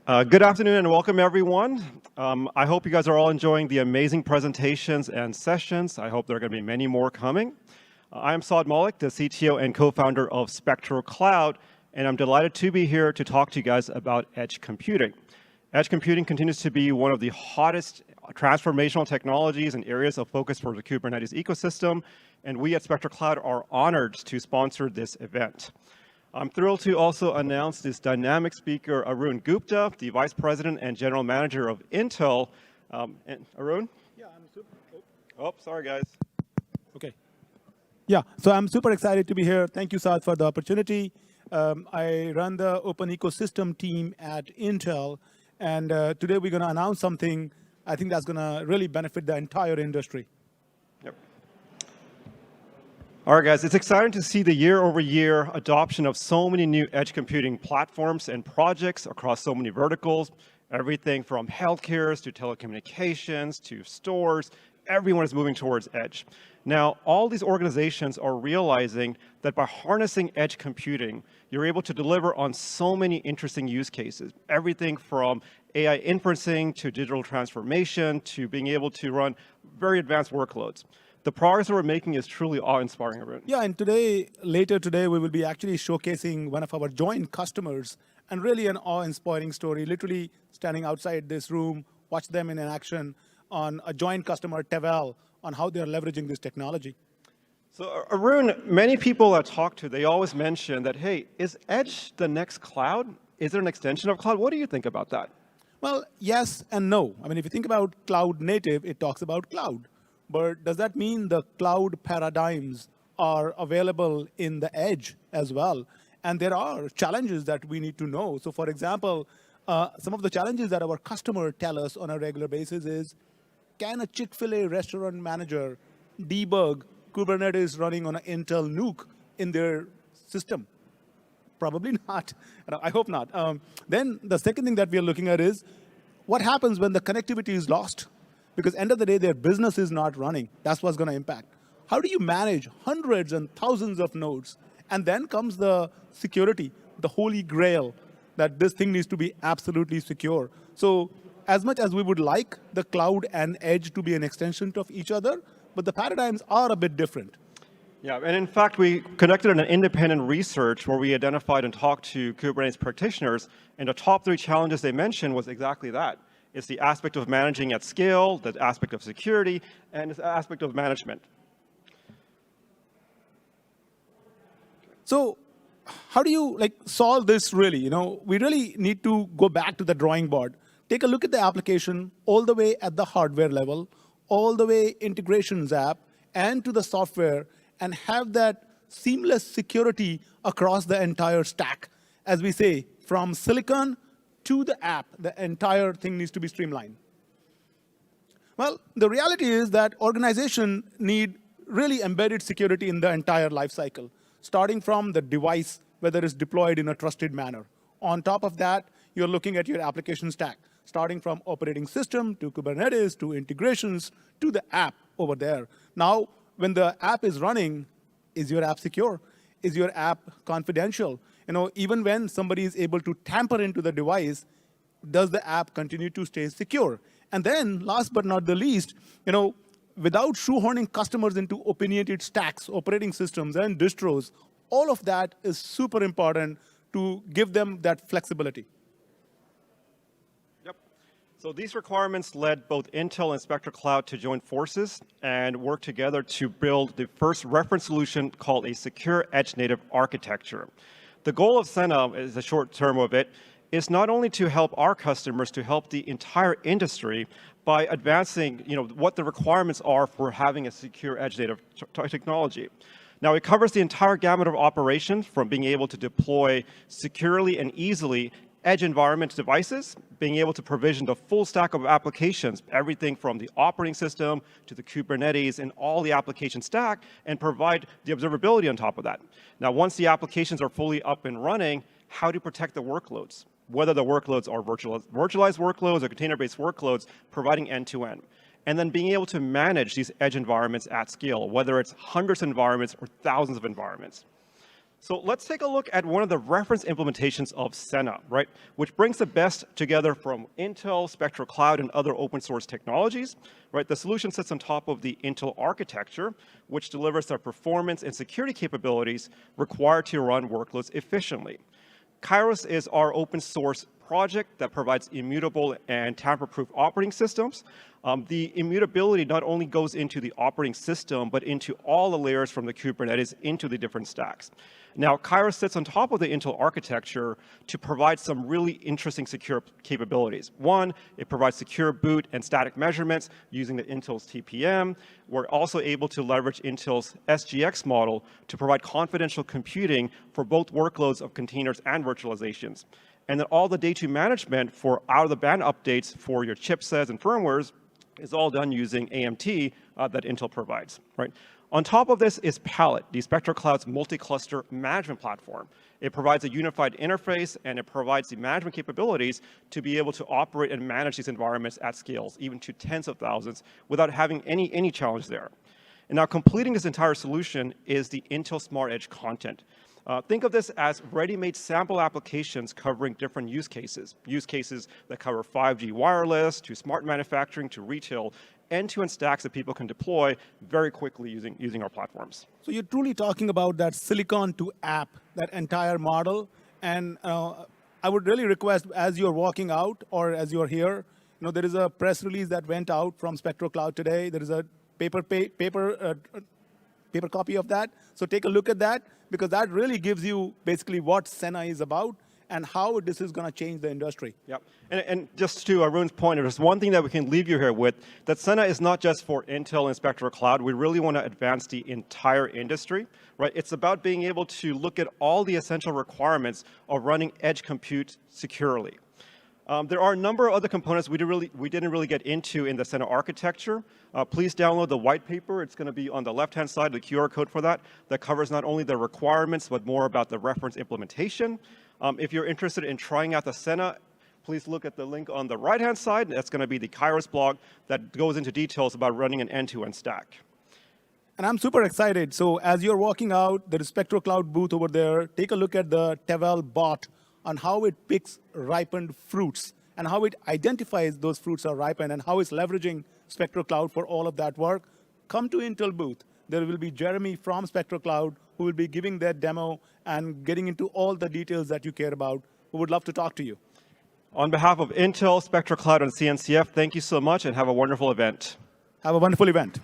Good afternoon and welcome everyone. I hope you guys are all enjoying the amazing presentations and sessions. I hope there are going to be many more coming. I'm Saad Malik, the CTO and co-founder of Spectral Cloud, and I'm delighted to be here to talk to you guys about edge computing. Edge computing continues to be one of the hottest transformational technologies and areas of focus for the Kubernetes ecosystem, and we at Spectral Cloud are honored to sponsor this event. I'm thrilled to also announce this dynamic speaker, Arun Gupta, the Vice President and General Manager of Intel. And Arun? Yeah, I'm super. Oh, sorry guys. Okay. Yeah, so I'm super excited to be here. Thank you, Saad, for the opportunity. I run the open ecosystem team at Intel, and today we're going to announce something I think that's going to really benefit the entire industry. Yep. All right, guys, it's exciting to see the year-over-year adoption of so many new edge computing platforms and projects across so many verticals, everything from healthcare to telecommunications to stores. Everyone is moving towards edge. Now, all these organizations are realizing that by harnessing edge computing, you're able to deliver on so many interesting use cases, everything from AI inferencing to digital transformation to being able to run very advanced workloads. The progress that we're making is truly awe-inspiring, Arun. Yeah, and later today, we will be actually showcasing one of our joint customers and really an awe-inspiring story, literally standing outside this room, watch them in action on a joint customer, Tevel, on how they're leveraging this technology. So Arun, many people I talk to, they always mention that, hey, is edge the next cloud? Is it an extension of cloud? What do you think about that? Well, yes and no. I mean, if you think about cloud native, it talks about cloud. But does that mean the cloud paradigms are available in the edge as well? And there are challenges that we need to know. So for example, some of the challenges that our customers tell us on a regular basis is, can a Chick-fil-A restaurant manager debug Kubernetes running on an Intel NUC in their system? Probably not. I hope not. Then the second thing that we are looking at is, what happens when the connectivity is lost? Because end of the day, their business is not running. That's what's going to impact. How do you manage hundreds and thousands of nodes? And then comes the security, the holy grail, that this thing needs to be absolutely secure. So as much as we would like the cloud and edge to be an extension of each other, but the paradigms are a bit different. Yeah, and in fact, we conducted an independent research where we identified and talked to Kubernetes practitioners, and the top 3 challenges they mentioned was exactly that. It's the aspect of managing at scale, the aspect of security, and the aspect of management. So how do you solve this really? We really need to go back to the drawing board. Take a look at the application all the way at the hardware level, all the way integrations app, and to the software, and have that seamless security across the entire stack. As we say, from silicon to the app, the entire thing needs to be streamlined. Well, the reality is that organizations need really embedded security in the entire lifecycle, starting from the device, whether it's deployed in a trusted manner. On top of that, you're looking at your application stack, starting from operating system to Kubernetes to integrations to the app over there. Now, when the app is running, is your app secure? Is your app confidential? Even when somebody is able to tamper into the device, does the app continue to stay secure? And then, last but not the least, without shoehorning customers into opinionated stacks, operating systems, and distros, all of that is super important to give them that flexibility. Yep. So these requirements led both Intel and Spectral Cloud to join forces and work together to build the first reference solution called a secure edge native architecture. The goal of Senna, is the short term of it, is not only to help our customers, to help the entire industry by advancing what the requirements are for having a secure edge native technology. Now, it covers the entire gamut of operations, from being able to deploy securely and easily edge environment devices, being able to provision the full stack of applications, everything from the operating system to the Kubernetes and all the application stack, and provide the observability on top of that. Now, once the applications are fully up and running, how to protect the workloads, whether the workloads are virtualized workloads or container-based workloads, providing end-to-end. And then being able to manage these edge environments at scale, whether it's hundreds of environments or thousands of environments. So let's take a look at one of the reference implementations of Senna, right? Which brings the best together from Intel, Spectral Cloud, and other open source technologies, right? The solution sits on top of the Intel architecture, which delivers the performance and security capabilities required to run workloads efficiently. Kairos is our open source project that provides immutable and tamper-proof operating systems. The immutability not only goes into the operating system, but into all the layers from the Kubernetes into the different stacks. Now, Kairos sits on top of the Intel architecture to provide some really interesting secure capabilities. One, it provides secure boot and static measurements using the Intel's TPM. We're also able to leverage Intel's SGX model to provide confidential computing for both workloads of containers and virtualizations. And then all the day two management for out-of-the-band updates for your chipsets and firmwares is all done using AMT that Intel provides, right? On top of this is Palette, the Spectral Cloud's multi-cluster management platform. It provides a unified interface, and it provides the management capabilities to be able to operate and manage these environments at scales, even to tens of thousands, without having any challenge there. And now completing this entire solution is the Intel Smart Edge content. Think of this as ready-made sample applications covering different use cases that cover 5G wireless, to smart manufacturing, to retail, end-to-end stacks that people can deploy very quickly using our platforms. So you're truly talking about that silicon to app, that entire model. And I would really request, as you're walking out or as you're here, there is a press release that went out from Spectral Cloud today. There is a paper copy of that. So take a look at that, because that really gives you basically what Senna is about and how this is going to change the industry. Yep. And just to Arun's point, there's one thing that we can leave you here with, that Senna is not just for Intel and Spectral Cloud. We really want to advance the entire industry, right? It's about being able to look at all the essential requirements of running edge compute securely. There are a number of other components we didn't really get into in the Senna architecture. Please download the white paper. It's going to be on the left-hand side, the QR code for that covers not only the requirements, but more about the reference implementation. If you're interested in trying out the Senna, please look at the link on the right-hand side. That's going to be the Kairos blog that goes into details about running an end-to-end stack. And I'm super excited. So as you're walking out, there is Spectral Cloud booth over there. Take a look at the Tevel bot on how it picks ripened fruits and how it identifies those fruits are ripened and how it's leveraging Spectral Cloud for all of that work. Come to Intel booth. There will be Jeremy from Spectral Cloud who will be giving their demo and getting into all the details that you care about, who would love to talk to you. On behalf of Intel, Spectral Cloud, and CNCF, thank you so much and have a wonderful event. Have a wonderful event.